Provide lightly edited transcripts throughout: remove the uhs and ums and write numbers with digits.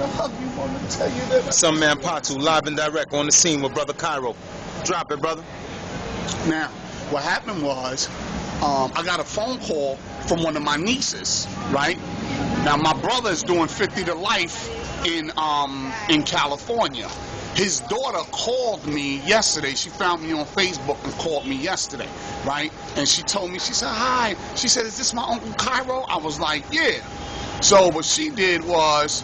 the fuck you want to tell you that? Some man Patu, live and direct on the scene with Brother Cairo. Drop it, brother. Now, what happened was, I got a phone call from one of my nieces, right? Now, my brother is doing 50 to life in California. His daughter called me yesterday. She found me on Facebook and called me yesterday, right? And she told me, she said, hi. She said, is this my Uncle Cairo? I was like, yeah. So what she did was,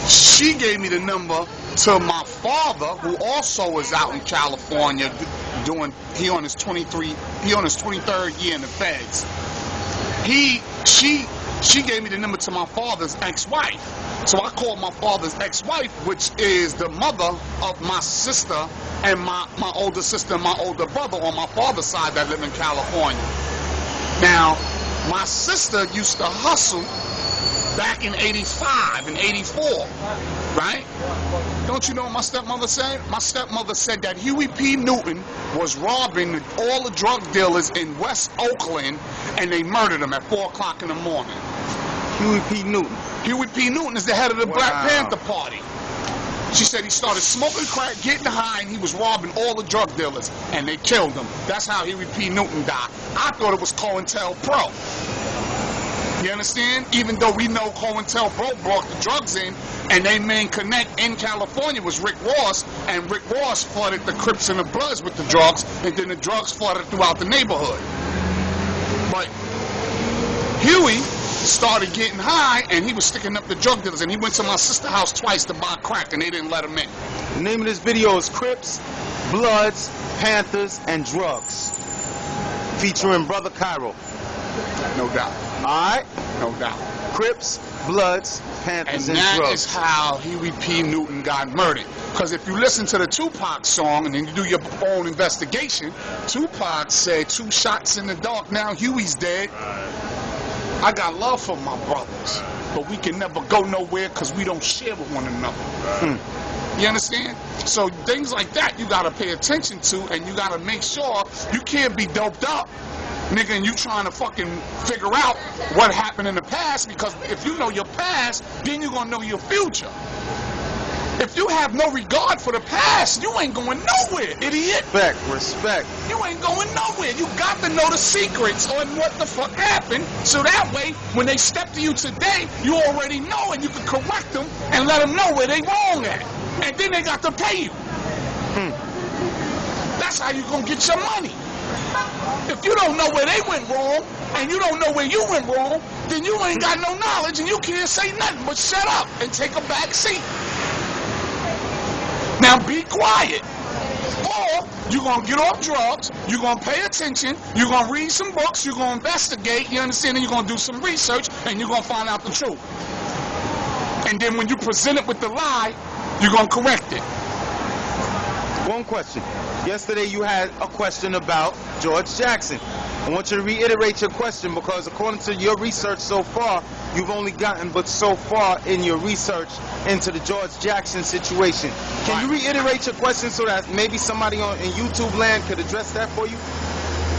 she gave me the number to my father, who also is out in California he on his 23rd year in the feds. She gave me the number to my father's ex-wife. So I called my father's ex-wife, which is the mother of my sister and my older sister and my older brother on my father's side that live in California. Now, my sister used to hustle back in 85 and 84, right? Don't you know what my stepmother said? My stepmother said that Huey P. Newton was robbing all the drug dealers in West Oakland, and they murdered him at 4 o'clock in the morning. Huey P. Newton. Huey P. Newton is the head of the Black Panther Party. She said he started smoking crack, getting high, and he was robbing all the drug dealers, and they killed him. That's how Huey P. Newton died. I thought it was COINTELPRO. You understand? Even though we know COINTELPRO brought the drugs in, and their main connect in California was Rick Ross, and Rick Ross flooded the Crips and the Bloods with the drugs, and then the drugs flooded throughout the neighborhood. But Huey started getting high, and he was sticking up the drug dealers, and he went to my sister's house twice to buy crack, and they didn't let him in. The name of this video is Crips, Bloods, Panthers, and Drugs, featuring Brother Cairo. No doubt. Alright? No doubt. Crips, Bloods, Panthers, and that Drugs. is how Huey P. Newton got murdered. Because if you listen to the Tupac song and then you do your own investigation, Tupac said 2 shots in the dark, now Huey's dead. I got love for my brothers, but we can never go nowhere because we don't share with one another. You understand? So things like that you gotta pay attention to, and you gotta make sure you can't be doped up, nigga, and you trying to fucking figure out what happened in the past, because if you know your past, then you're gonna know your future. If you have no regard for the past, you ain't going nowhere, idiot. Respect. You ain't going nowhere. You got to know the secrets on what the fuck happened, so that way, when they step to you today, you already know, and you can correct them and let them know where they wrong at. And then they got to pay you. That's how you gonna get your money. If you don't know where they went wrong, and you don't know where you went wrong, then you ain't got no knowledge, and you can't say nothing but shut up and take a back seat. Now be quiet. Or you're going to get off drugs, you're going to pay attention, you're going to read some books, you're going to investigate, you understand, and you're going to do some research, and you're going to find out the truth. And then when you present it with the lie, you're going to correct it. One question. Yesterday you had a question about George Jackson. I want you to reiterate your question, because according to your research so far, you've only gotten but so far in your research into the George Jackson situation. Can you reiterate your question so that maybe somebody in YouTube land could address that for you?